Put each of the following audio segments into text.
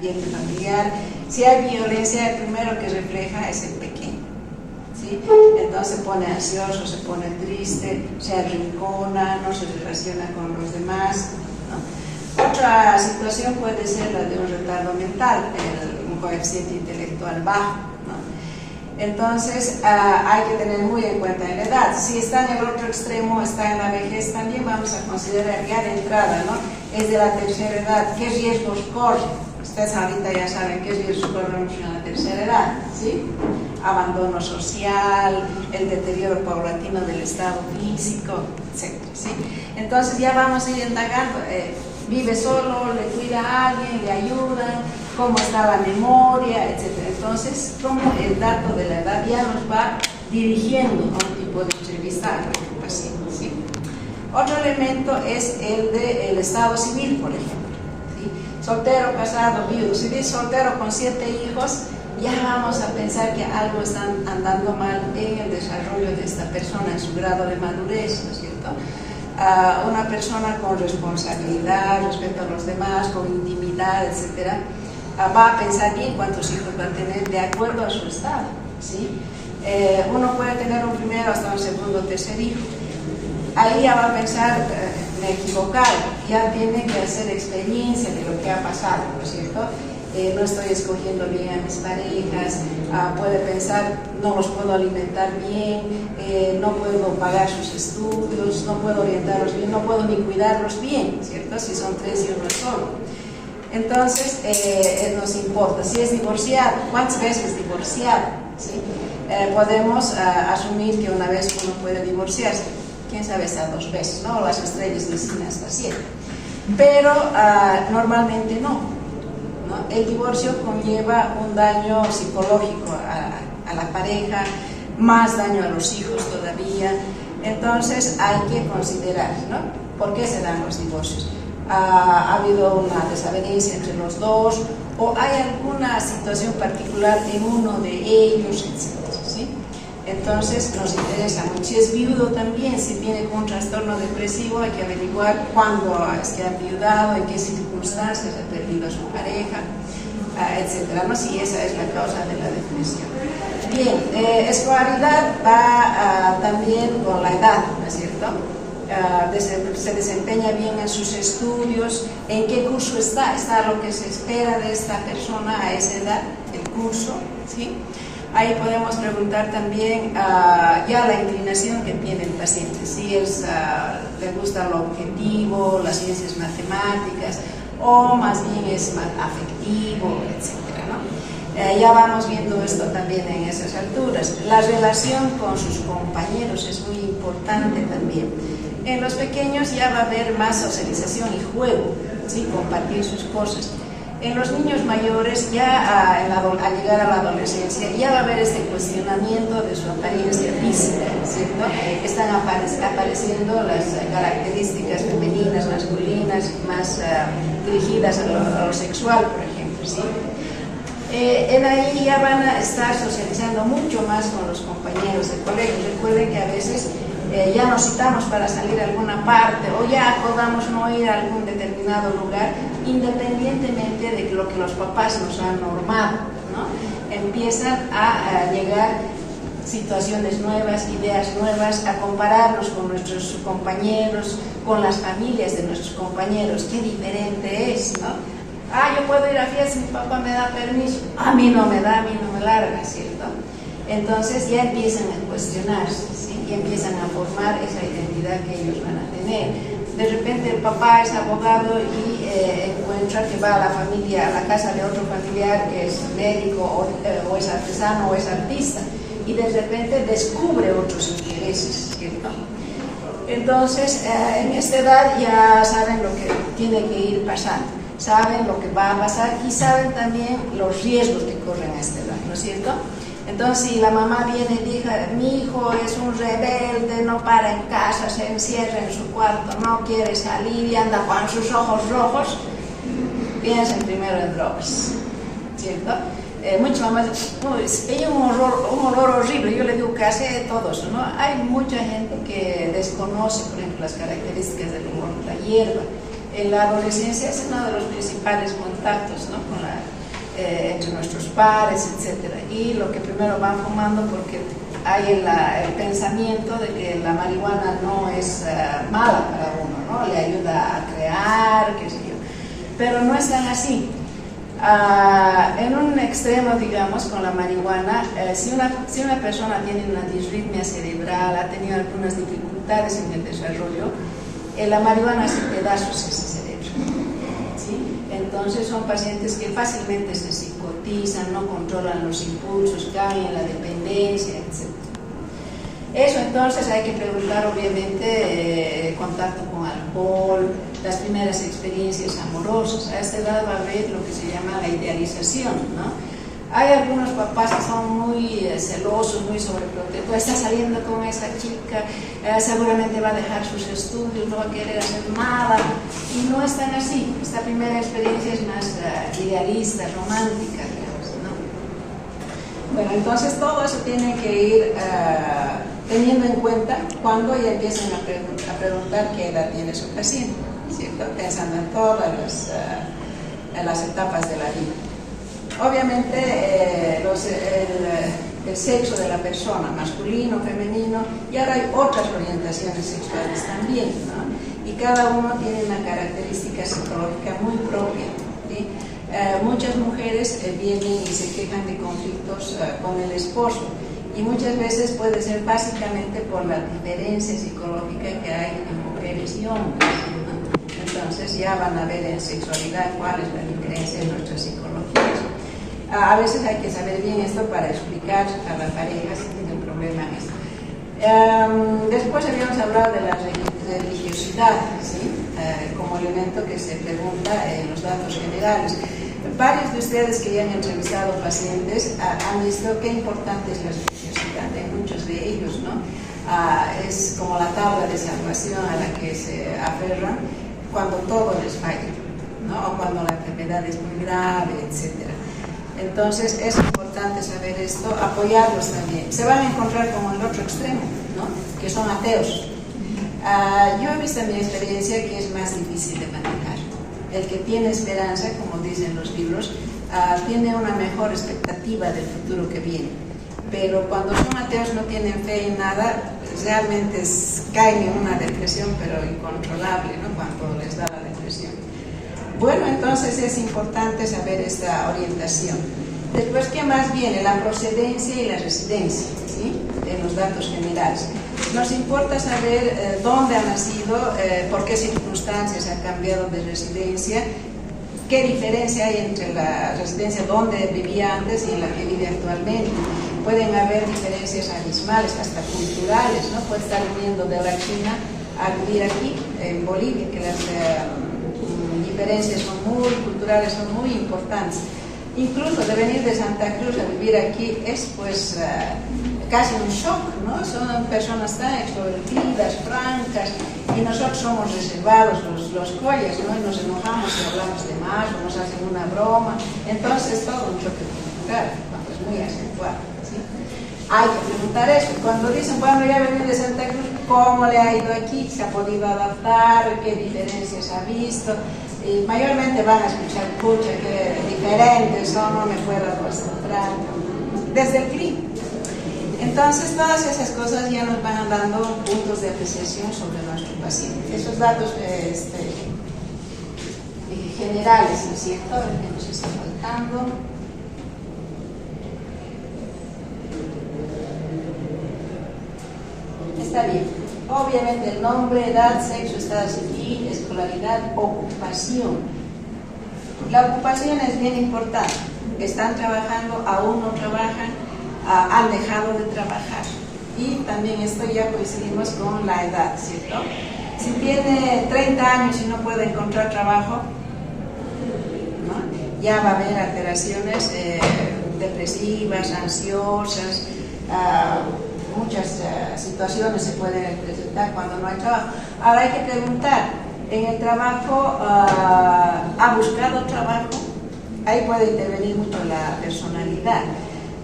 ambiente familiar. Si hay violencia, el primero que refleja es el pequeño, ¿sí? Entonces se pone ansioso, se pone triste, se arrincona, no se relaciona con los demás, ¿no? Otra situación puede ser la de un retardo mental, un coeficiente intelectual bajo, ¿no? Entonces hay que tener muy en cuenta en la edad. Si está en el otro extremo, está en la vejez, también vamos a considerar ya de entrada, ¿no? Es de la tercera edad, ¿qué riesgos corre? Ustedes ahorita ya saben qué riesgos corremos en la tercera edad, ¿sí? Abandono social, el deterioro paulatino del estado físico, etc., ¿sí? Entonces ya vamos a ir indagando, vive solo, le cuida a alguien, le ayuda, cómo está la memoria, etc. Entonces, como el dato de la edad ya nos va dirigiendo a un tipo de entrevista al paciente, ¿sí? Otro elemento es el del estado civil, por ejemplo. Soltero, casado, viudo. Si dice soltero con 7 hijos, ya vamos a pensar que algo está andando mal en el desarrollo de esta persona, en su grado de madurez, ¿no es cierto? Una persona con responsabilidad respecto a los demás, con intimidad, etc., va a pensar bien cuántos hijos va a tener de acuerdo a su estado, ¿sí? Uno puede tener un primero hasta un segundo o tercer hijo. Ahí ya va a pensar, me he equivocado, ya tiene que hacer experiencia de lo que ha pasado, ¿no es cierto? No estoy escogiendo bien a mis parejas, puede pensar, no los puedo alimentar bien, no puedo pagar sus estudios, no puedo orientarlos bien, no puedo ni cuidarlos bien, ¿cierto? Si son 3 y uno es solo. Entonces, nos importa, si es divorciado, ¿cuántas veces divorciado? ¿Sí? Podemos asumir que una vez uno puede divorciarse, quién sabe hasta 2 veces, ¿no? Las estrellas dicen hasta 7, pero normalmente no, ¿no? El divorcio conlleva un daño psicológico a la pareja, más daño a los hijos todavía. Entonces hay que considerar, ¿no? ¿Por qué se dan los divorcios? ¿Ha habido una desavenencia entre los dos? ¿O hay alguna situación particular en uno de ellos, etcétera, ¿sí? Entonces nos interesa mucho. Si es viudo también, si viene con un trastorno depresivo, hay que averiguar cuándo es que ha viudado, en qué circunstancias ha perdido a su pareja, etcétera, ¿no? Si esa es la causa de la depresión. Bien, escolaridad va también con la edad, ¿no es cierto? Se desempeña bien en sus estudios, en qué curso está lo que se espera de esta persona a esa edad, el curso, ¿sí? Ahí podemos preguntar también ya la inclinación que tiene el paciente, si le gusta lo objetivo, las ciencias matemáticas, o más bien es más afectivo, etcétera, ¿no? Ya vamos viendo esto también en esas alturas. La relación con sus compañeros es muy importante también. En los pequeños ya va a haber más socialización y juego, ¿sí? Compartir sus cosas. En los niños mayores, ya al llegar a la adolescencia, ya va a haber este cuestionamiento de su apariencia física, ¿cierto? Están apareciendo las características femeninas, masculinas, más dirigidas a lo sexual, por ejemplo, ¿sí? En ahí ya van a estar socializando mucho más con los compañeros de colegio. Recuerden que a veces ya nos citamos para salir a alguna parte o ya acordamos no ir a algún determinado lugar, independientemente de lo que los papás nos han normado, ¿no? Empiezan a llegar situaciones nuevas, ideas nuevas, a compararnos con nuestros compañeros, con las familias de nuestros compañeros. Qué diferente es, ¿no? Yo puedo ir a fiestas, mi papá me da permiso, a mí no me da, a mí no me larga, ¿cierto? Entonces ya empiezan a cuestionarse, ¿sí? Y empiezan a formar esa identidad que ellos van a tener. De repente el papá es abogado y encuentra que va a la casa de otro familiar que es médico o es artesano o es artista, y de repente descubre otros intereses, ¿cierto? Entonces en esta edad ya saben lo que tiene que ir pasando, saben lo que va a pasar y saben también los riesgos que corren a esta edad, ¿no es cierto? Entonces, si la mamá viene y dice, mi hijo es un rebelde, no para en casa, se encierra en su cuarto, no quiere salir y anda con sus ojos rojos, piensen primero en drogas, ¿cierto? Muchas mamás dicen, hay un olor horrible. Yo le digo que hace todo eso, ¿no? Hay mucha gente que desconoce, por ejemplo, las características del olor de la hierba. En la adolescencia es uno de los principales contactos, ¿no? con entre nuestros pares, etc. Y lo que primero van fumando porque hay el pensamiento de que la marihuana no es mala para uno, ¿no? Le ayuda a crear, qué sé yo. Pero no es tan así. En un extremo, digamos, con la marihuana, si una persona tiene una disritmia cerebral, ha tenido algunas dificultades en el desarrollo, la marihuana hace pedazos ese cerebro, ¿sí? Entonces son pacientes que fácilmente se psicotizan, no controlan los impulsos, caen en la dependencia, etc. Eso entonces hay que preguntar, obviamente, contacto con alcohol, las primeras experiencias amorosas. A esta edad va a haber lo que se llama la idealización, ¿no? Hay algunos papás que son muy celosos, muy sobreprotectores. Está saliendo con esa chica, seguramente va a dejar sus estudios, no va a querer hacer nada. Y no es tan así. Esta primera experiencia es más idealista, romántica, digamos, ¿no? Bueno, entonces todo eso tiene que ir teniendo en cuenta cuando ya empiezan a preguntar qué edad tiene su paciente, ¿cierto? Pensando en todas las etapas de la vida. Obviamente el sexo de la persona, masculino, femenino, y ahora hay otras orientaciones sexuales también, ¿no? Y cada uno tiene una característica psicológica muy propia, ¿sí? Muchas mujeres vienen y se quejan de conflictos con el esposo, y muchas veces puede ser básicamente por la diferencia psicológica que hay en mujeres y hombres, ¿no? Entonces ya van a ver en sexualidad cuál es la diferencia en nuestras psicologías. A veces hay que saber bien esto para explicar a la pareja si tienen problema en esto. Después habíamos hablado de la religiosidad, ¿sí? Como elemento que se pregunta en los datos generales. Varios de ustedes que ya han entrevistado pacientes han visto qué importante es la religiosidad de muchos de ellos, ¿no? Es como la tabla de salvación a la que se aferran cuando todo les falla, ¿no? O cuando la enfermedad es muy grave, etc. Entonces es importante saber esto, apoyarlos también. Se van a encontrar como en el otro extremo, ¿no? Que son ateos. Yo he visto en mi experiencia que es más difícil de manejar. El que tiene esperanza, como dicen los libros, tiene una mejor expectativa del futuro que viene. Pero cuando son ateos, no tienen fe en nada, realmente caen en una depresión, pero incontrolable, ¿no? Cuando les da la depresión. Bueno, entonces es importante saber esta orientación. Después, ¿qué más viene? La procedencia y la residencia, ¿sí? En los datos generales. Nos importa saber dónde ha nacido, por qué circunstancias ha cambiado de residencia, qué diferencia hay entre la residencia donde vivía antes y en la que vive actualmente. Pueden haber diferencias abismales, hasta culturales, ¿no? Puede estar viniendo de la China a vivir aquí, en Bolivia, que las diferencias son muy culturales, son muy importantes. Incluso de venir de Santa Cruz a vivir aquí es pues casi un shock, ¿no? Son personas tan extrovertidas, francas, y nosotros somos reservados, los collas, ¿no? Y nos enojamos si hablamos de más o nos hacen una broma. Entonces todo un choque cultural, cuando es muy acentuado, ¿sí? Hay que preguntar eso. Cuando dicen, bueno, ya vení de Santa Cruz, ¿cómo le ha ido aquí? ¿Se ha podido adaptar? ¿Qué diferencias ha visto? Y mayormente van a escuchar, pucha, qué diferentes son, no me puedo concentrar, desde el clima. Entonces, todas esas cosas ya nos van dando puntos de apreciación sobre nuestro paciente. Esos datos generales, ¿no es cierto? A ver qué nos está faltando. Está bien. Obviamente el nombre, edad, sexo, estado civil, escolaridad, ocupación. La ocupación es bien importante. Están trabajando, aún no trabajan, han dejado de trabajar. Y también esto ya coincidimos con la edad, ¿cierto? Si tiene 30 años y no puede encontrar trabajo, ¿no? Ya va a haber alteraciones depresivas, ansiosas, muchas situaciones se pueden presentar cuando no hay trabajo. Ahora hay que preguntar, ¿en el trabajo ha buscado trabajo? Ahí puede intervenir mucho la personalidad.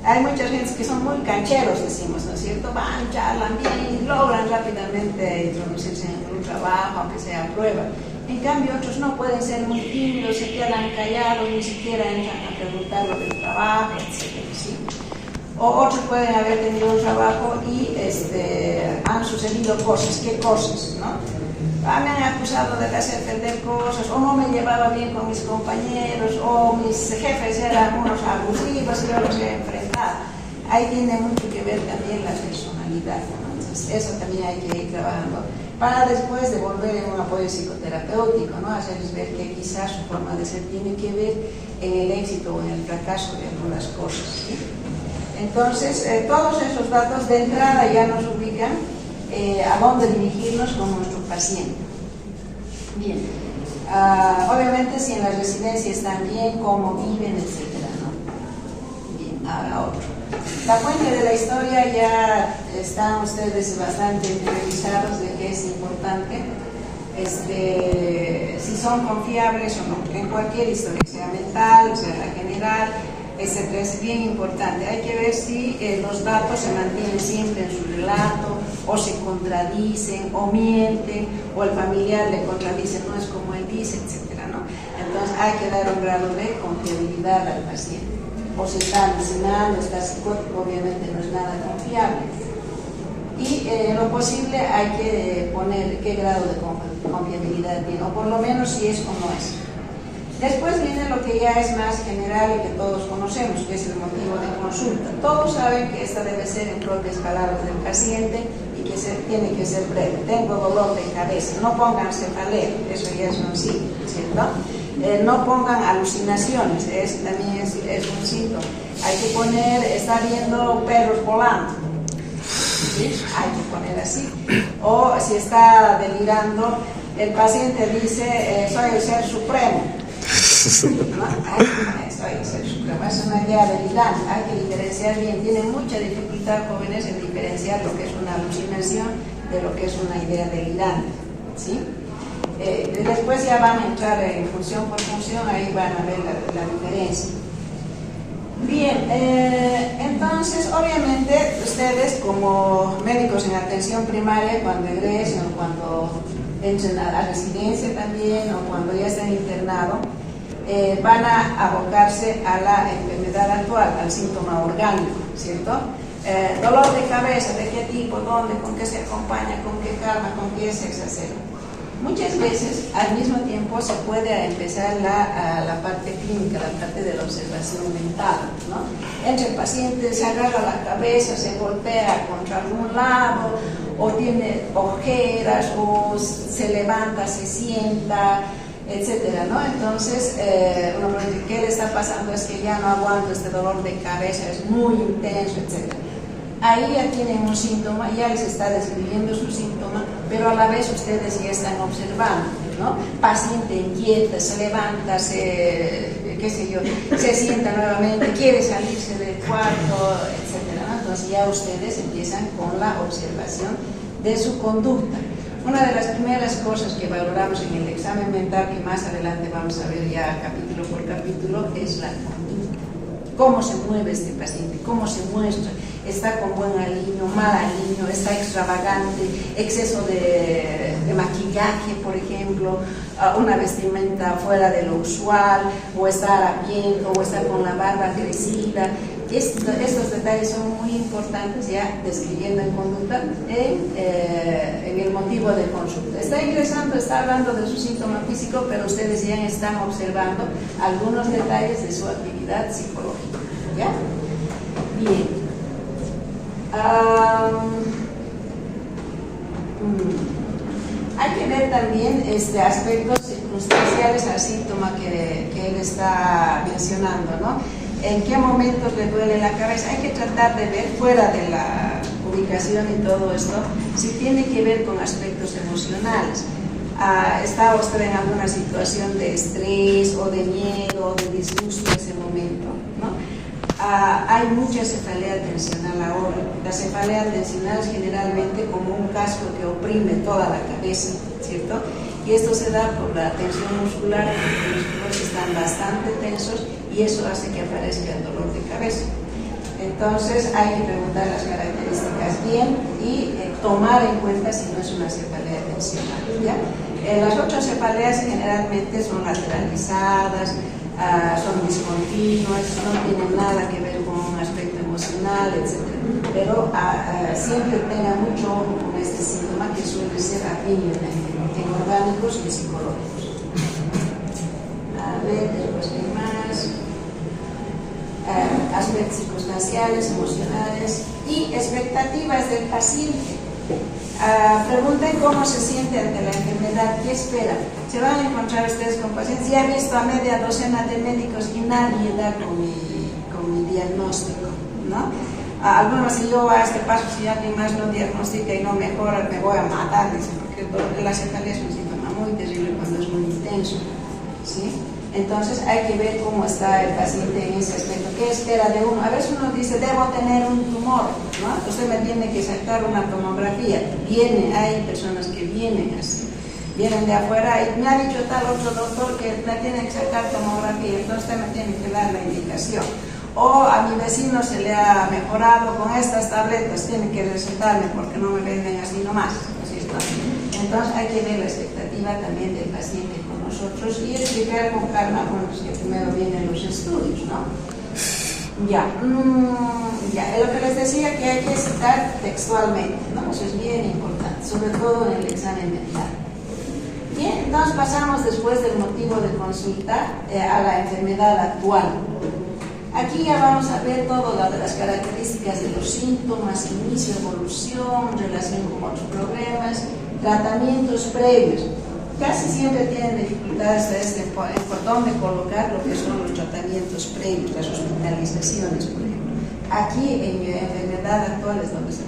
Hay muchas gentes que son muy cancheros, decimos, ¿no es cierto? Van, charlan bien y logran rápidamente introducirse en un trabajo, aunque sea a prueba. En cambio, otros no, pueden ser muy tímidos, se quedan callados, ni siquiera entran a preguntar lo del trabajo, etc. ¿sí? O otros pueden haber tenido un trabajo y han sucedido cosas. ¿Qué cosas? ¿No? Me han acusado de hacer perder cosas, o no me llevaba bien con mis compañeros, o mis jefes eran unos abusivos y yo los he enfrentado. Ahí tiene mucho que ver también la personalidad, ¿no? Entonces, eso también hay que ir trabajando para después devolver en un apoyo psicoterapéutico, ¿no? Hacerles ver que quizás su forma de ser tiene que ver en el éxito o en el fracaso de algunas cosas, ¿sí? Entonces, todos esos datos de entrada ya nos ubican a dónde dirigirnos con nuestro paciente. Bien, obviamente si en la residencia están bien, cómo viven, etcétera, ¿no? Bien, ahora otro. La fuente de la historia ya están ustedes bastante interiorizados de que es importante, si son confiables o no, en cualquier historia, sea mental, sea la general, etcétera. Es bien importante. Hay que ver si los datos se mantienen siempre en su relato, o se contradicen, o mienten, o el familiar le contradice, no es como él dice, etcétera, ¿no? Entonces hay que dar un grado de confiabilidad al paciente. O si está alucinando, está psicótico, obviamente no es nada confiable. Y en lo posible hay que poner qué grado de confiabilidad tiene, o por lo menos si es o no es. Después viene lo que ya es más general y que todos conocemos, que es el motivo de consulta. Todos saben que esta debe ser en propias palabras del paciente y que tiene que ser breve. Tengo dolor de cabeza, no pongan cefalea, eso ya es un sí, ¿cierto? No pongan alucinaciones, también es un síntoma. Hay que poner, está viendo perros volando, ¿sí? Hay que poner así. O si está delirando, el paciente dice, soy el ser supremo. ¿No? Hay que poner, soy el ser supremo. Es una idea delirante, hay que diferenciar bien. Tienen mucha dificultad, jóvenes, en diferenciar lo que es una alucinación de lo que es una idea delirante, ¿sí? Después ya van a entrar en función por función, ahí van a ver la diferencia. Bien, entonces obviamente ustedes como médicos en atención primaria, cuando egresen o cuando entren a la residencia también, o cuando ya estén internados, van a abocarse a la enfermedad actual, al síntoma orgánico, ¿cierto? Dolor de cabeza, ¿de qué tipo? ¿Dónde? ¿Con qué se acompaña? ¿Con qué calma? ¿Con qué se exacerba? Muchas veces al mismo tiempo se puede empezar la parte clínica, la parte de la observación mental, ¿no? Entra el paciente, se agarra la cabeza, se golpea contra algún lado, o tiene ojeras, o se levanta, se sienta, etcétera, ¿no? Entonces, uno pregunta, ¿qué le está pasando? Es que ya no aguanto este dolor de cabeza, es muy intenso, etcétera. Ahí ya tienen un síntoma, ya les está describiendo su síntoma, pero a la vez ustedes ya están observando, ¿no? Paciente inquieta, se levanta, qué sé yo, se sienta nuevamente, quiere salirse del cuarto, etcétera, ¿no? Entonces ya ustedes empiezan con la observación de su conducta. Una de las primeras cosas que valoramos en el examen mental, que más adelante vamos a ver ya capítulo por capítulo, es la conducta. Cómo se mueve este paciente, cómo se muestra, está con buen aliño, mal aliño, está extravagante, exceso de maquillaje, por ejemplo, una vestimenta fuera de lo usual, o está harapiento, o está con la barba crecida. Estos detalles son muy importantes ya describiendo en conducta en el motivo de consulta. Está ingresando, está hablando de su síntoma físico, pero ustedes ya están observando algunos detalles de su actividad psicológica, ¿ya? Bien. Hay que ver también aspectos circunstanciales al síntoma que él está mencionando, ¿no? En qué momentos le duele la cabeza. Hay que tratar de ver fuera de la ubicación y todo esto si tiene que ver con aspectos emocionales. ¿Está usted en alguna situación de estrés o de miedo o de disgusto en ese momento, ¿no? Hay mucha cefalea tensional ahora. La cefalea tensional es generalmente como un casco que oprime toda la cabeza, ¿cierto? Y esto se da por la tensión muscular, porque los músculos están bastante tensos y eso hace que aparezca el dolor de cabeza. Entonces hay que preguntar las características bien y tomar en cuenta si no es una cefalea tensional, ¿ya? Las otras cefaleas generalmente son lateralizadas, son discontinuas, no tienen nada que ver con un aspecto emocional, etc. Pero siempre tenga mucho ojo con este síntoma que suele ser afín en orgánicos y psicológicos. A ver, después hay más. Aspectos circunstanciales, emocionales y expectativas del paciente. Pregunten cómo se siente ante la enfermedad, qué espera. Se van a encontrar ustedes con pacientes. Ya he visto a media docena de médicos y nadie da con mi diagnóstico, ¿no? Algunos, si yo a este paso, si alguien más no diagnostica y no mejora, me voy a matar, dicen, porque la cefalea es un síntoma muy terrible cuando es muy intenso, ¿sí? Entonces hay que ver cómo está el paciente en ese aspecto, qué espera de uno. A veces uno dice, debo tener un tumor, ¿no? Usted me tiene que sacar una tomografía. Hay personas que vienen así, vienen de afuera y me ha dicho tal otro doctor que me tiene que sacar tomografía, entonces usted me tiene que dar la indicación. O a mi vecino se le ha mejorado con estas tabletas, tiene que recetarme porque no me venden así nomás, ¿no es cierto? Entonces hay que ver la expectativa también del paciente con nosotros y explicar con calma, bueno, pues que primero vienen los estudios, ¿no? Ya, lo que les decía que hay que citar textualmente, ¿no? Eso es bien importante, sobre todo en el examen mental. Bien, entonces pasamos después del motivo de consulta a la enfermedad actual. Aquí ya vamos a ver todas las características de los síntomas, inicio, evolución, relación con otros problemas, tratamientos previos. Casi siempre tienen dificultades en por dónde colocar lo que son los tratamientos previos, las hospitalizaciones, por ejemplo. Aquí en mi enfermedad actual es donde se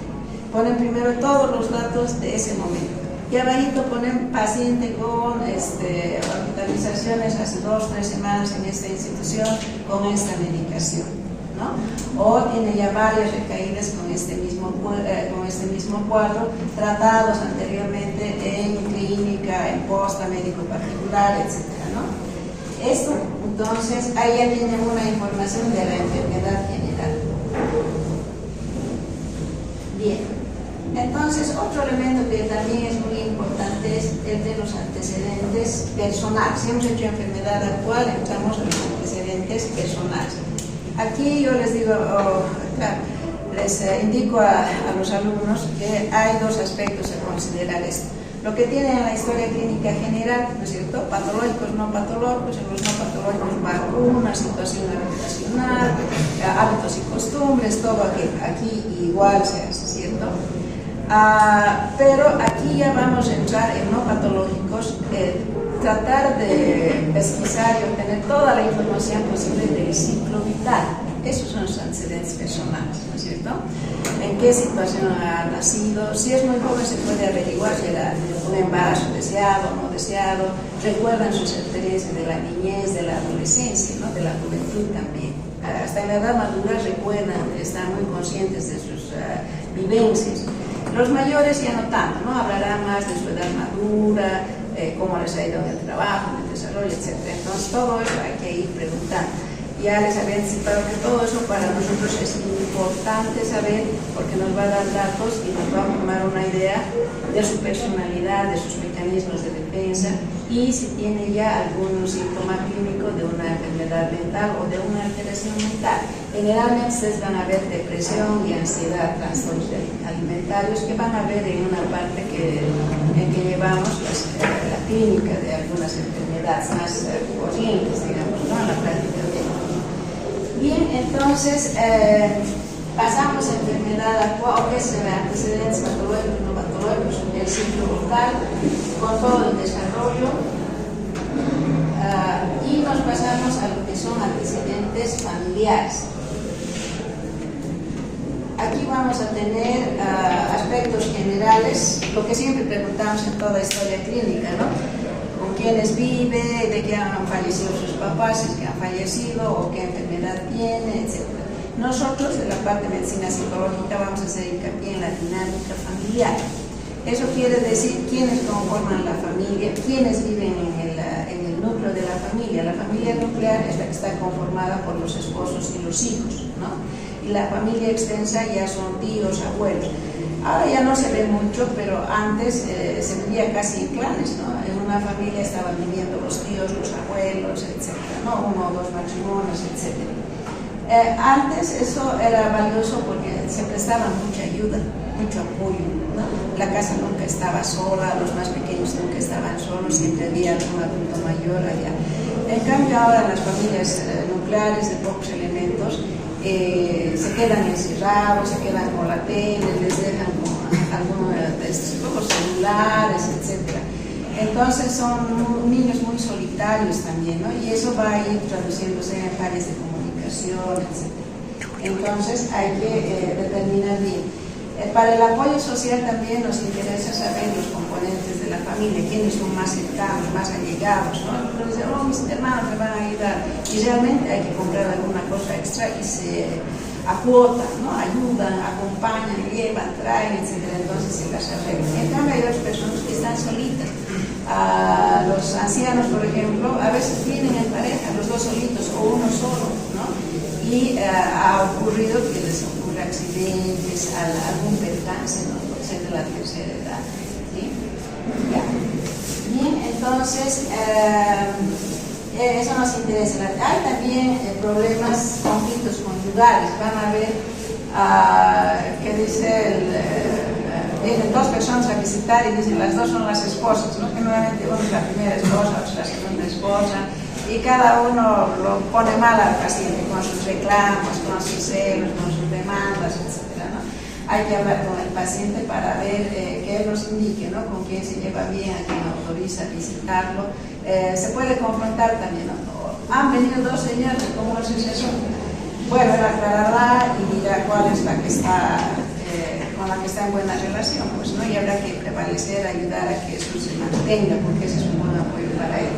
ponen primero todos los datos de ese momento. Y abajito ponen paciente con hospitalizaciones hace 2 o 3 semanas en esta institución con esta medicación, ¿no? O tiene ya varias recaídas con este mismo cuadro, tratados anteriormente en clínica, en posta, médico particular, etc., ¿no? Esto, entonces, ahí ya tienen una información de la enfermedad general. Bien. Entonces, otro elemento que también es muy importante es el de los antecedentes personales. Si hemos hecho enfermedad actual, entramos en los antecedentes personales. Aquí yo les digo, les indico a los alumnos que hay 2 aspectos a considerar esto. Lo que tienen en la historia clínica general, ¿no es cierto? Patológicos, no patológicos, en los no patológicos vacunas, situación habitacional, hábitos y costumbres, todo aquí igual se hace, ¿cierto? Pero aquí ya vamos a entrar en no patológicos, tratar de pesquisar y obtener toda la información posible del ciclo vital. Esos son los antecedentes personales, ¿no es cierto? En qué situación ha nacido, si es muy joven se puede averiguar si era un embarazo deseado o no deseado, recuerdan sus experiencias de la niñez, de la adolescencia, ¿no? De la juventud también. Hasta en la edad madura recuerdan, están muy conscientes de sus vivencias. Los mayores ya no tanto, ¿no? Hablarán más de su edad madura, cómo les ha ido en el trabajo, en el desarrollo, etc. Entonces todo eso hay que ir preguntando. Ya les había anticipado que todo eso para nosotros es importante saber porque nos va a dar datos y nos va a formar una idea de su personalidad, de sus mecanismos de defensa y si tiene ya algún síntoma clínico de una enfermedad mental o de una alteración mental. Generalmente ustedes van a ver depresión y ansiedad, trastornos alimentarios que van a ver en una parte en que llevamos la clínica de algunas enfermedades más corrientes, digamos, ¿no? En la práctica de bien, entonces pasamos a enfermedad actual, que es antecedentes patológicos, no patológicos, el ciclo local, con todo el desarrollo, y nos pasamos a lo que son antecedentes familiares. Aquí vamos a tener aspectos generales, lo que siempre preguntamos en toda historia clínica, ¿no? Con quiénes vive, de qué han fallecido sus papás, si es que han fallecido o qué enfermedad tiene, etc. Nosotros, en la parte de medicina psicológica, vamos a hacer hincapié en la dinámica familiar. Eso quiere decir quiénes conforman la familia, quiénes viven en el núcleo de la familia. La familia nuclear es la que está conformada por los esposos y los hijos, ¿no? Y la familia extensa ya son tíos, abuelos. Ahora ya no se ve mucho, pero antes se vivía casi en clanes, ¿no? En una familia estaban viviendo los tíos, los abuelos, etc., ¿no? Uno o dos matrimonios, etc. Antes eso era valioso porque se prestaba mucha ayuda, mucho apoyo, ¿no? La casa nunca estaba sola, los más pequeños nunca estaban solos, siempre había un adulto mayor allá. En cambio ahora las familias nucleares de pocos elementos se quedan encerrados, se quedan con la tele, les dejan con algunos de estos juegos celulares, etc. Entonces son niños muy solitarios también, ¿no? Y eso va a ir traduciéndose en áreas de comunicación, etc. Entonces hay que determinar bien. Para el apoyo social también nos interesa saber los componentes de la familia, quiénes son más cercanos, más allegados, ¿no? Entonces, mis hermanos me van a ayudar y realmente hay que comprar alguna cosa extra y se acuotan, ¿no? Ayudan, acompañan, llevan, traen, etc. Entonces se las arreglan. En cambio hay otras personas que están solitas. Los ancianos, por ejemplo, a veces vienen en pareja, los dos solitos o uno solo, ¿no? Y ha ocurrido que les ocurre accidentes, algún percance, ¿no? Por ser de la tercera edad, ¿sí? Ya. Bien, entonces eso nos interesa. Hay también problemas, conflictos conyugales. Van a ver que dice vienen dos personas a visitar y dicen las dos son las esposas, ¿no? Que nuevamente uno es la primera esposa, otro es la segunda esposa, y cada uno lo pone mal al paciente con sus reclamos, con sus celos, con sus demandas, etc., ¿no? Hay que hablar con el paciente para ver que él nos indique, ¿no? Con quién se lleva bien, a quién autoriza visitarlo. Se puede confrontar también, ¿no? Han venido dos señores, ¿cómo es ese asunto? Bueno, él aclarará y dirá cuál es la que está con la que está en buena relación, pues, ¿no? Y habrá que prevalecer, ayudar a que eso se mantenga, porque ese es un buen apoyo para él.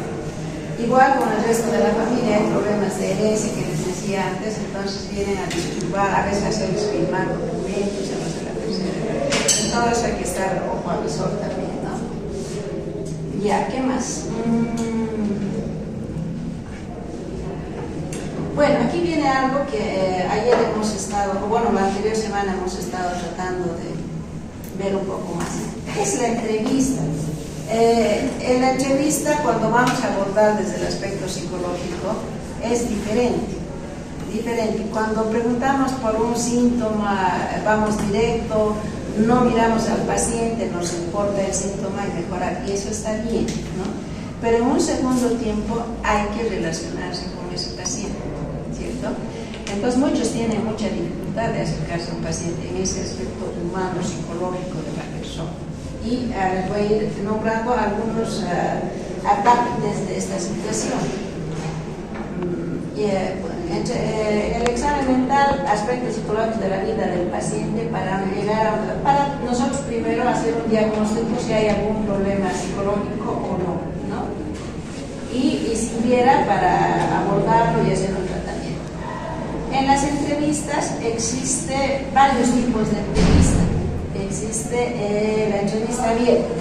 Igual con el resto de la familia hay problemas de herencia que les decía antes, entonces vienen a disturbar, a veces a hacerles firmar documentos a los de la tercera edad. En todo eso hay que estar ojo avisor también, ¿no? Ya, ¿qué más? Bueno, aquí viene algo que ayer hemos estado, o bueno, la anterior semana hemos estado tratando de ver un poco más. Es la entrevista. En la entrevista, cuando vamos a abordar desde el aspecto psicológico, es diferente. Cuando preguntamos por un síntoma, vamos directo, no miramos al paciente, nos importa el síntoma y mejorar, y eso está bien, ¿no? Pero en un segundo tiempo hay que relacionarse con ese paciente, ¿cierto? Entonces muchos tienen mucha dificultad de acercarse a un paciente en ese aspecto humano, psicológico de la persona. Y les voy a ir nombrando algunos ataques de esta situación. El examen mental, aspectos psicológicos de la vida del paciente para nosotros primero hacer un diagnóstico si hay algún problema psicológico o no, ¿no? Y si hubiera, para abordarlo y hacer un tratamiento. En las entrevistas existe varios tipos de entrevistas. Existe la entrevista abierta.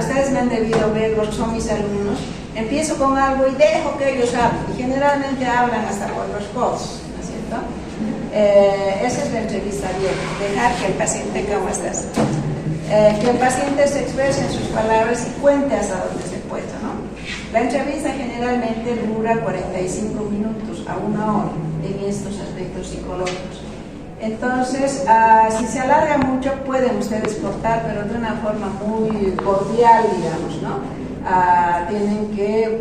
Ustedes me han debido ver, porque son mis alumnos. Empiezo con algo y dejo que ellos hablen. Y generalmente hablan hasta por los codos, ¿no es cierto? Esa es la entrevista abierta. Dejar que el paciente, ¿cómo estás? Que el paciente se exprese en sus palabras y cuente hasta donde se pueda, ¿no? La entrevista generalmente dura 45 minutos a 1 hora en estos aspectos psicológicos. Entonces, si se alarga mucho, pueden ustedes cortar, pero de una forma muy cordial, digamos, ¿no? Tienen que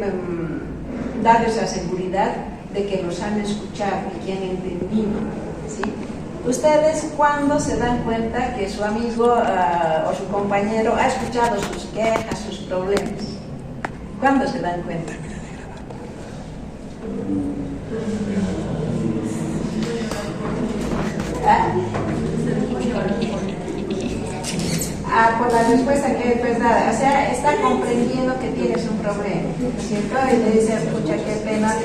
darles la seguridad de que los han escuchado y que han entendido, ¿sí? Ustedes, ¿cuándo se dan cuenta que su amigo o su compañero ha escuchado sus quejas, sus problemas? ¿Cuándo se dan cuenta? Por la respuesta que pues nada, o sea, está comprendiendo que tienes un problema, ¿cierto? Y le dice, escucha, qué pena,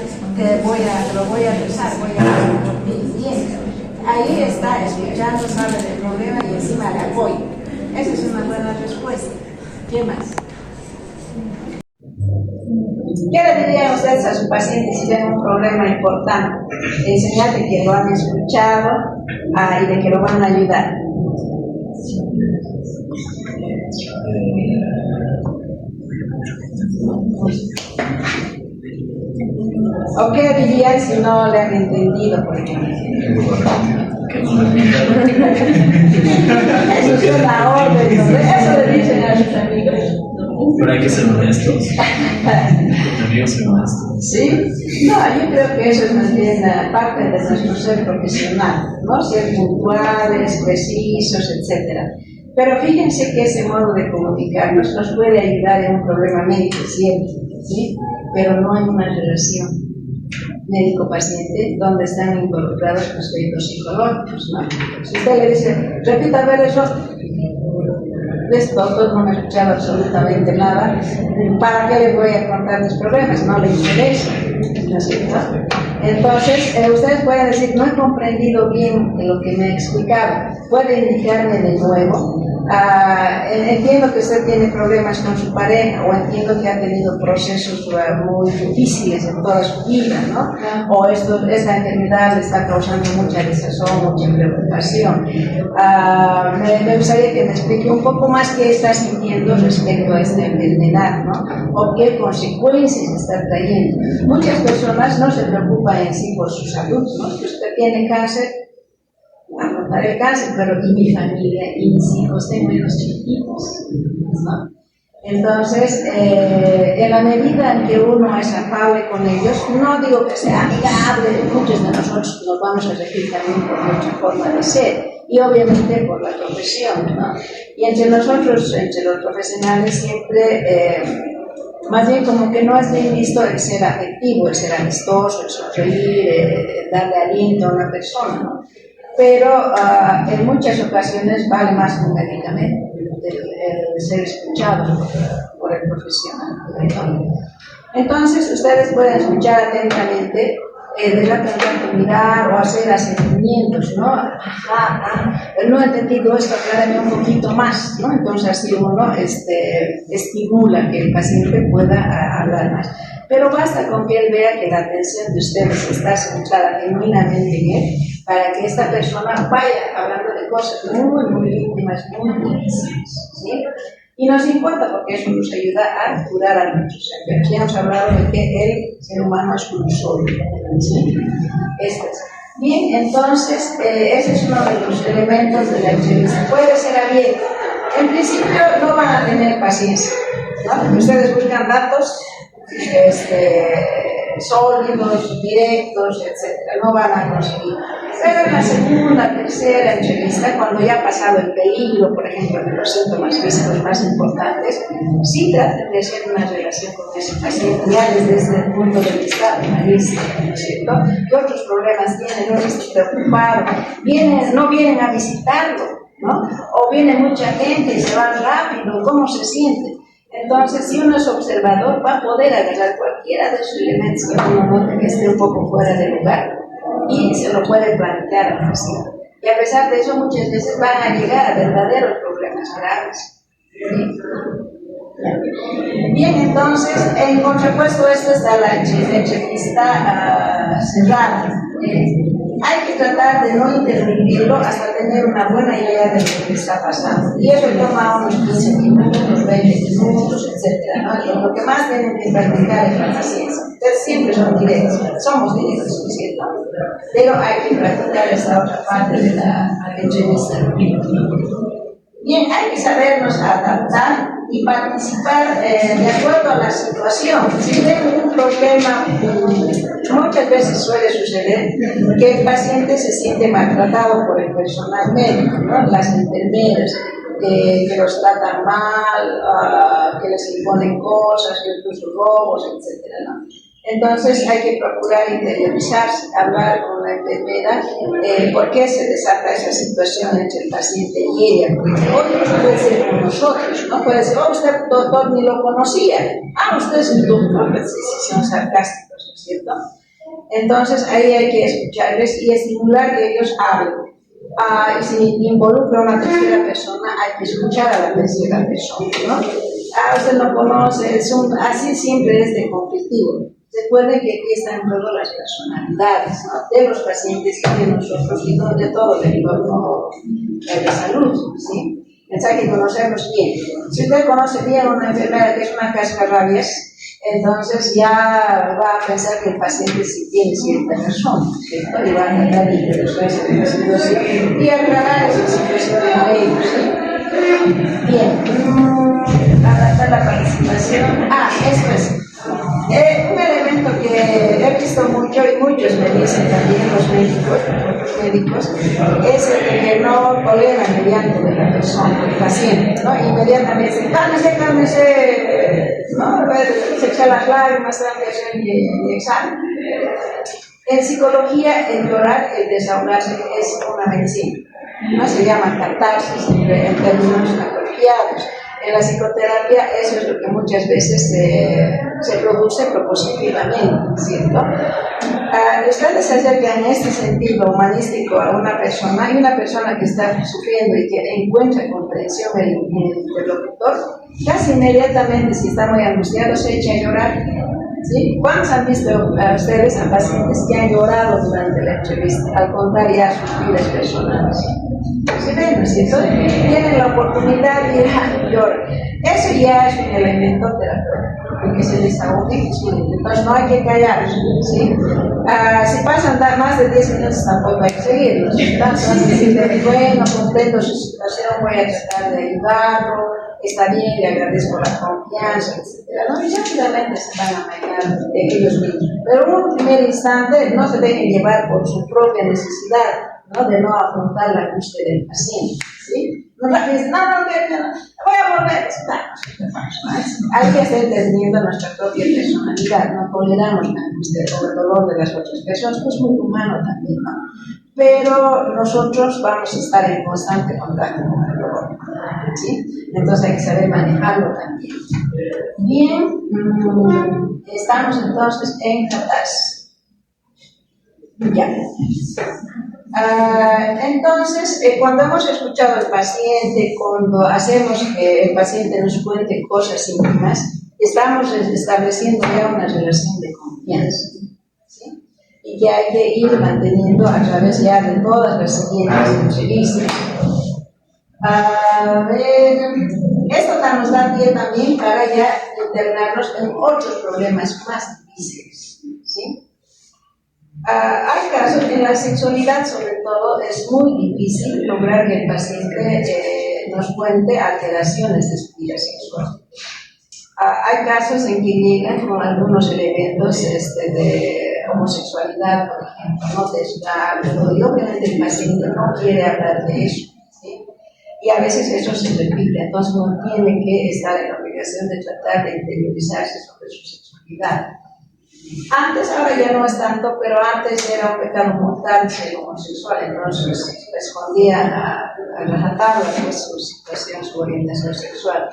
lo voy a rezar, voy a hacer por ti. Bien, ahí está escuchando, sabe del problema y encima le apoya. Esa es una buena respuesta. ¿Qué más? ¿Qué le dirían ustedes a su paciente si ven un problema importante? Enseñarle que lo han escuchado y de que lo van a ayudar. ¿O qué dirían si no le han entendido, por ejemplo? Eso es una orden, ¿no? Eso le dicen a sus amigos. Pero hay que ser honestos. Amigos, ser honestos. ¿Sí? No, yo creo que eso es más bien parte de nuestro ser profesional, ¿no? Ser puntuales, precisos, etc. Pero fíjense que ese modo de comunicarnos nos puede ayudar en un problema médico, cierto, ¿sí? Pero no en una relación médico-paciente donde están involucrados aspectos psicológicos, ¿no? Si usted le dice, repita a ver eso, doctor no me ha escuchado absolutamente nada, ¿para qué le voy a contar mis problemas? No le interesa, ¿no es cierto? Entonces, ustedes pueden decir, no he comprendido bien lo que me ha explicado, puede indicarme de nuevo. Entiendo que usted tiene problemas con su pareja, o entiendo que ha tenido procesos muy difíciles en toda su vida, ¿no? O esta enfermedad le está causando mucha desazón, mucha preocupación. Me gustaría que me explique un poco más qué está sintiendo respecto a esta enfermedad, ¿no? O qué consecuencias está trayendo. Muchas personas no se preocupan en sí por su salud, ¿no? Si usted tiene cáncer, afrontar el cáncer, pero y mi familia y mis hijos, tengo hijos chiquitos, ¿no? Entonces, en la medida en que uno es afable con ellos, no digo que sea amigable, muchos de nosotros nos vamos a regir también por nuestra forma de ser y obviamente por la profesión, ¿no? Y entre nosotros, entre los profesionales, siempre más bien como que no es bien visto el ser afectivo, el ser amistoso, el sonreír, darle aliento a una persona, ¿no? Pero en muchas ocasiones vale más que un medicamento el ser escuchado por el profesional, ¿no? Entonces ustedes pueden escuchar atentamente, de repente mirar o hacer asentimientos, ¿no? No he entendido esto, aclárame un poquito más, ¿no? Entonces así uno estimula que el paciente pueda hablar más. Pero basta con que él vea que la atención de ustedes está centrada genuinamente en él, para que esta persona vaya hablando de cosas muy, muy íntimas, muy difíciles, ¿sí? Y nos importa porque eso nos ayuda a curar a nuestros enfermos. Ya hemos hablado de que el ser humano es un solo, ¿sí? Bien, entonces, ese es uno de los elementos de la entrevista. Puede ser abierto. En principio no van a tener paciencia, ¿no? Ustedes buscan datos sólidos, directos, etc. No van a conseguir. Pero en la segunda, tercera entrevista, cuando ya ha pasado el peligro, por ejemplo, de los síntomas físicos más importantes, sí traten de hacer una relación con ese paciente, ya desde el punto de vista analista, ¿no es cierto? ¿Qué otros problemas tienen? No está preocupado. No vienen a visitarlo, ¿no? O viene mucha gente y se van rápido, ¿cómo se siente? Entonces, si uno es observador, va a poder agarrar cualquiera de esos elementos que uno note que esté un poco fuera de lugar y se lo puede plantear al paciente. Y a pesar de eso, muchas veces van a llegar a verdaderos problemas graves. ¿Sí? Bien, entonces, en contrapuesto, esta está la entrevista cerrada. Hay que tratar de no interrumpirlo hasta tener una buena idea de lo que está pasando. Y eso toma unos 15 minutos, 20 minutos, etc., ¿no? Lo que más tienen que practicar es la paciencia. Ustedes siempre son directos, somos directos, ¿cierto? Pero hay que practicar esta otra parte de la entrevista. Bien, hay que sabernos adaptar y participar de acuerdo a la situación. Si tienen un problema, muchas veces suele suceder que el paciente se siente maltratado por el personal médico, ¿no? Las enfermeras que los tratan mal, que les imponen cosas, incluso robos, etc., ¿no? Entonces hay que procurar interiorizarse, hablar con la enfermera, por qué se desata esa situación entre el paciente y ella. Otros puede ser con nosotros, ¿no? Puede ser, usted doctor ni lo conocía, usted es un doctor, si son sarcásticos, ¿no es cierto? Entonces ahí hay que escucharles y estimular que ellos hablen. Y si involucra a una tercera persona, hay que escuchar a la tercera persona, ¿no? usted lo conoce, así siempre es de conflictivo. Recuerde que aquí están en juego las personalidades, ¿no? De los pacientes y de nosotros y de todo el entorno de salud, ¿sí? Hay que conocerlos bien. Si usted conoce bien una enfermera que es una cascarrabias, entonces ya va a pensar que el paciente sí tiene cierta razón, ¿cierto? Y va a tratar de interesarse en la situación y aclarar esa situación a ellos, ¿sí? Bien. Adaptar la participación. Esto es. Un elemento que he visto mucho y muchos me dicen también los médicos, es el de que no toleran el llanto de la persona, del paciente, ¿no? Inmediatamente dicen, cálmese, ¿no? Se echa las lágrimas antes de hacer mi examen. En psicología, el llorar, el desahogarse es una medicina, ¿no? Se llama catarsis en términos apropiados. En la psicoterapia eso es lo que muchas veces se produce propositivamente, ¿cierto? Ustedes se acercan en este sentido humanístico a una persona, y una persona que está sufriendo y que encuentra comprensión en el interlocutor, casi inmediatamente, si está muy angustiado, se echa a llorar. ¿Sí? ¿Cuántos han visto a ustedes a pacientes que han llorado durante la entrevista al contar ya sus vidas personales? ¿Se ven, no es cierto? Tienen la oportunidad y lloran. Eso ya es un elemento terapéutico, porque se desahogue. Entonces no hay que callar, ¿sí? Si pasan más de 10 minutos tampoco hay que seguirlos. Entonces decirle, bueno, contento su situación, voy a tratar de ayudarlo, está bien, le agradezco la confianza, etc. ¿No? Y rápidamente se van a manejar ellos mismos. Pero en un primer instante no se dejen llevar por su propia necesidad, ¿no? De no afrontar la angustia del paciente, ¿sí? No voy a volver. Hay que estar entendiendo nuestra propia personalidad, no toleramos la angustia o el dolor de las otras personas, que es muy humano también, ¿no? Pero nosotros vamos a estar en constante contacto con el dolor, ¿sí? Entonces hay que saber manejarlo también. Bien, estamos entonces en catarsis. Ya. Entonces, cuando hemos escuchado al paciente, cuando hacemos que el paciente nos cuente cosas íntimas, estamos estableciendo ya una relación de confianza, ¿sí? Y que hay que ir manteniendo a través ya de todas las siguientes entrevistas. Esto nos da pie también para ya internarnos en otros problemas más difíciles, ¿sí? Hay casos en la sexualidad, sobre todo, es muy difícil lograr que el paciente nos cuente alteraciones de su vida sexual. Hay casos en que llegan con algunos elementos de homosexualidad, por ejemplo, no desgarro, y obviamente el paciente no quiere hablar de eso, ¿sí? Y a veces eso se repite, entonces uno tiene que estar en la obligación de tratar de interiorizarse sobre su sexualidad. Antes, ahora ya no es tanto, pero antes era un pecado mortal ser homosexual, entonces se escondía a rajatabla pues, su situación, su orientación sexual.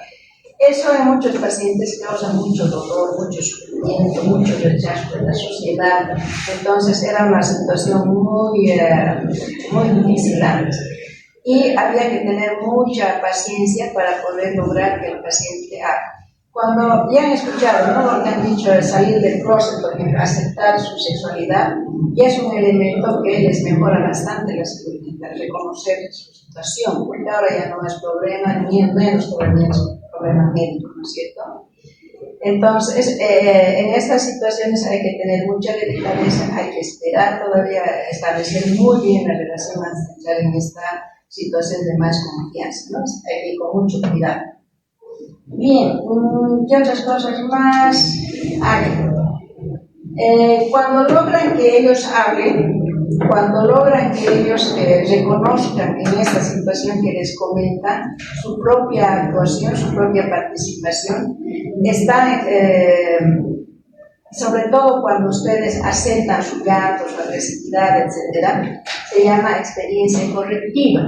Eso en muchos pacientes causa mucho dolor, mucho sufrimiento, mucho rechazo de la sociedad, entonces era una situación muy difícil antes. Y había que tener mucha paciencia para poder lograr que el paciente haga. Cuando ya han escuchado, ¿no? Lo que han dicho de salir del closet, por ejemplo, aceptar su sexualidad, ya es un elemento que les mejora bastante la salud mental, reconocer su situación, porque ahora ya no es problema, ni menos todavía es un problema médico, ¿no es cierto? Entonces, en estas situaciones hay que tener mucha delicadeza, hay que esperar todavía establecer muy bien la relación antes de entrar en esta situación de más confianza, ¿no? Hay que ir con mucho cuidado. Bien, ¿qué otras cosas más hay? Cuando logran que ellos hablen, cuando logran que ellos reconozcan en esta situación que les comentan su propia actuación, su propia participación, están, sobre todo cuando ustedes aceptan su llanto, su agresividad, etc., se llama experiencia correctiva.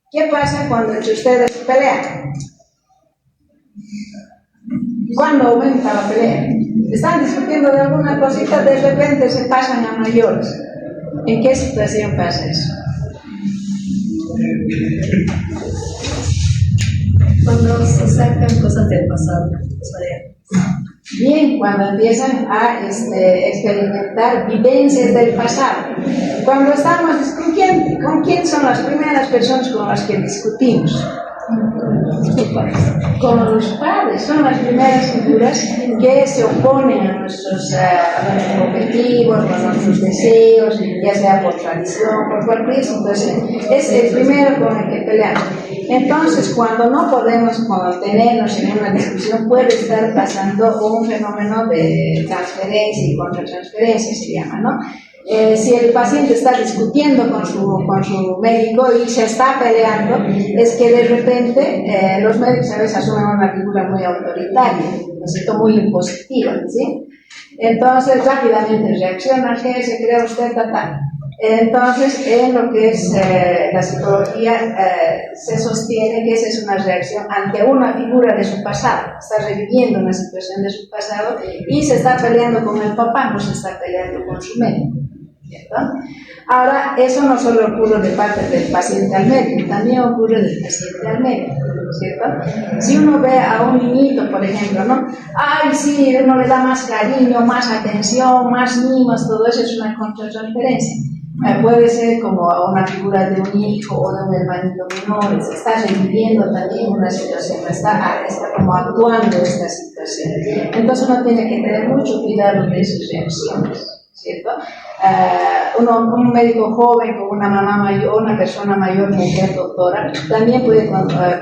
¿Qué pasa cuando entre ustedes pelean? ¿Cuándo aumenta la pelea? Están discutiendo de alguna cosita, de repente se pasan a mayores. ¿En qué situación pasa eso? Cuando se sacan cosas del pasado, bien, cuando empiezan a experimentar vivencias del pasado. Cuando estamos discutiendo, ¿con quién son las primeras personas con las que discutimos? Con los padres, son las primeras figuras que se oponen a nuestros objetivos, a nuestros deseos, ya sea por tradición, por cualquier situación. Es el primero con el que peleamos. Entonces, cuando no podemos contenernos en una discusión, puede estar pasando un fenómeno de transferencia y contratransferencia, se llama, ¿no? Si el paciente está discutiendo con su médico y se está peleando, es que de repente los médicos a veces asumen una figura muy autoritaria, muy impositiva, ¿sí? Entonces rápidamente reacciona, ¿qué se cree usted? Entonces, en lo que es la psicología, se sostiene que esa es una reacción ante una figura de su pasado. Está reviviendo una situación de su pasado y se está peleando con el papá, no se está peleando con su médico. ¿Cierto? Ahora, eso no solo ocurre de parte del paciente al médico, también ocurre del paciente al médico, ¿cierto? Si uno ve a un niñito, por ejemplo, ¿no? Ay, sí, uno le da más cariño, más atención, más mimos, todo eso es una contratransferencia. Puede ser como a una figura de un hijo o de un hermanito menor, se está reviviendo también una situación, está como actuando esta situación. Entonces uno tiene que tener mucho cuidado de sus reacciones, ¿cierto? Un médico joven con una mamá mayor, una persona mayor, mujer, doctora, también puede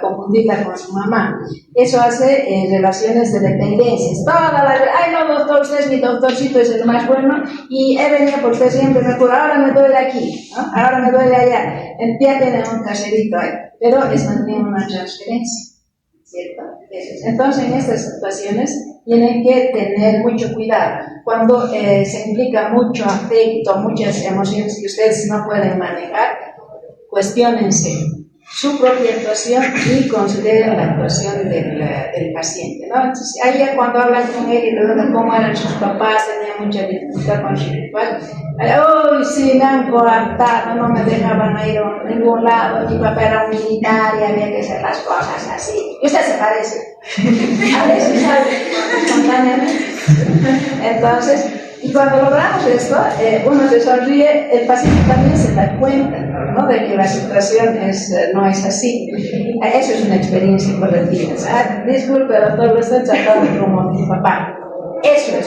confundirla con su mamá. Eso hace relaciones de dependencias. Ay no doctor, usted es mi doctorcito, es el más bueno y he venido por usted siempre, me cura, ahora me duele aquí, ¿no? Ahora me duele allá, ya tiene un caserito ahí, pero es también una transferencia, ¿cierto? Entonces en estas situaciones tienen que tener mucho cuidado. Cuando se implica mucho afecto, muchas emociones que ustedes no pueden manejar, cuestiónense su propia actuación y consideren la actuación del paciente, ¿no? Entonces, ahí cuando hablan con él y le preguntan cómo eran sus papás, tenía mucha dificultad con sus papás. ¡Uy, sí, me han coartado, no me dejaban ir a ningún lado! Mi papá era un militar y había que hacer las cosas así. Y usted se parece. A veces sale espontáneamente. Entonces, y cuando logramos esto, uno se sonríe, el paciente también se da cuenta, ¿no? De que la situación no es así. Eso es una experiencia correctiva. Disculpe, doctor, lo estoy tratando como mi papá. Eso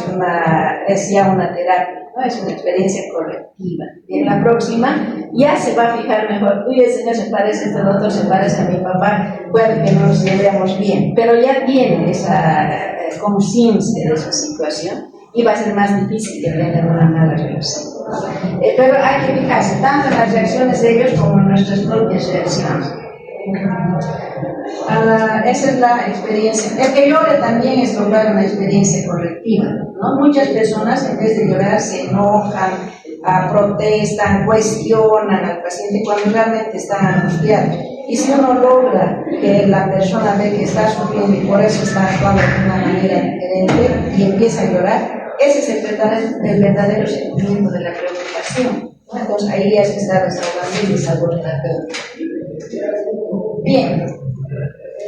es ya una terapia, ¿no? Es una experiencia correctiva. Y en la próxima ya se va a fijar mejor. Uy, el señor se parece, este doctor se parece a mi papá, puede que nos llevemos bien, pero ya tiene esa conciencia de su situación y va a ser más difícil que tengan una mala relación. Pero hay que fijarse tanto en las reacciones de ellos como en nuestras propias reacciones. Esa es la experiencia. El que llore también es lograr una experiencia correctiva, ¿no? Muchas personas en vez de llorar se enojan, protestan, cuestionan al paciente cuando realmente están angustiados. Y si uno logra que la persona ve que está sufriendo y por eso está actuando de una manera diferente y empieza a llorar, ese es el verdadero sentimiento de la preocupación. Entonces ahí ya se está restaurando el sabor terapéutico. Bien.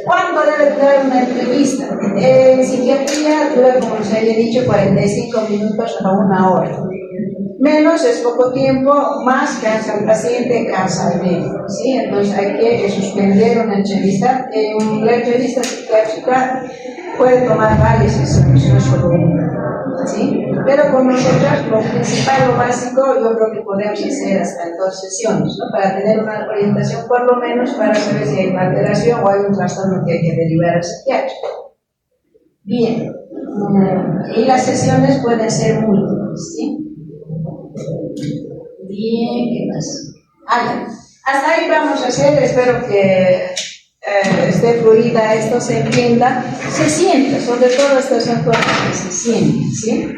¿Cuándo debe dar una entrevista? En psiquiatría dura, como se había dicho, 45 minutos a 1 hora. Menos es poco tiempo, más cansa al paciente, cansa al médico, ¿sí? Entonces hay que suspender una entrevista. La entrevista psiquiátrica puede tomar varias sesiones, no solo una, ¿sí? Pero con nosotros lo principal, lo básico, yo creo que podemos hacer hasta en 2 sesiones, ¿no? Para tener una orientación, por lo menos para saber si hay una alteración o hay un trastorno que hay que derivar al psiquiátrico. Bien, y las sesiones pueden ser múltiples, ¿sí? Bien, ¿qué más? Ya. Hasta ahí vamos a hacer, espero que esté fluida esto, se entienda, se sienta, sobre todo estas son cosas que se sienten, ¿sí?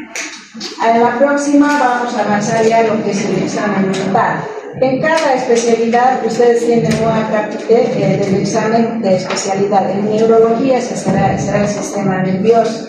En la próxima vamos a avanzar ya lo que es el examen mental. En cada especialidad ustedes tienen una parte del examen de especialidad. En neurología será el sistema nervioso,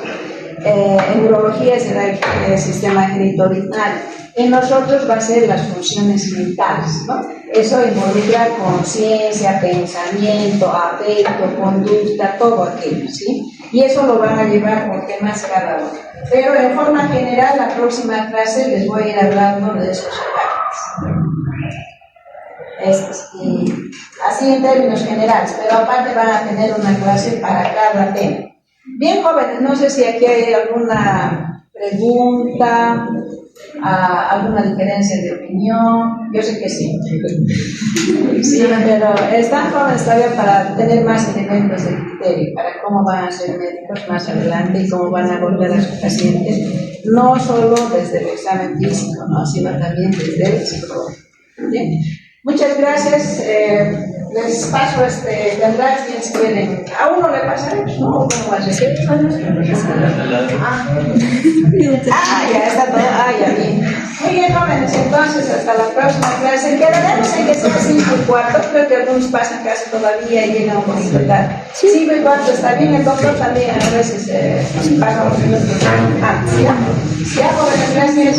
en neurología será el sistema genitourinary, En nosotros va a ser las funciones mentales, ¿no? Eso involucra conciencia, pensamiento, afecto, conducta, todo aquello, ¿sí? Y eso lo van a llevar por temas cada uno. Pero en forma general, la próxima clase les voy a ir hablando de esos carácteres. Y así en términos generales, pero aparte van a tener una clase para cada tema. Bien, jóvenes, no sé si aquí hay alguna pregunta, alguna diferencia de opinión. Yo sé que sí. Sí, pero están jóvenes todavía para tener más elementos de criterio, para cómo van a ser médicos más adelante y cómo van a abordar a sus pacientes, no solo desde el examen físico, ¿no? Sino también desde el psicológico. ¿Sí? Muchas gracias. Les paso tendrán quienes quieren. A uno le pasaré, ¿no? ¿Cómo va a ser? Ya está todo. Ya bien. Muy bien, jóvenes, entonces hasta la próxima clase. Quedaremos en que sea 5:15. Creo que algunos pasan casi todavía y llegan un poquito tarde. 5:15 está bien, el doctor también a veces pasa unos minutos. Ya, jóvenes, gracias.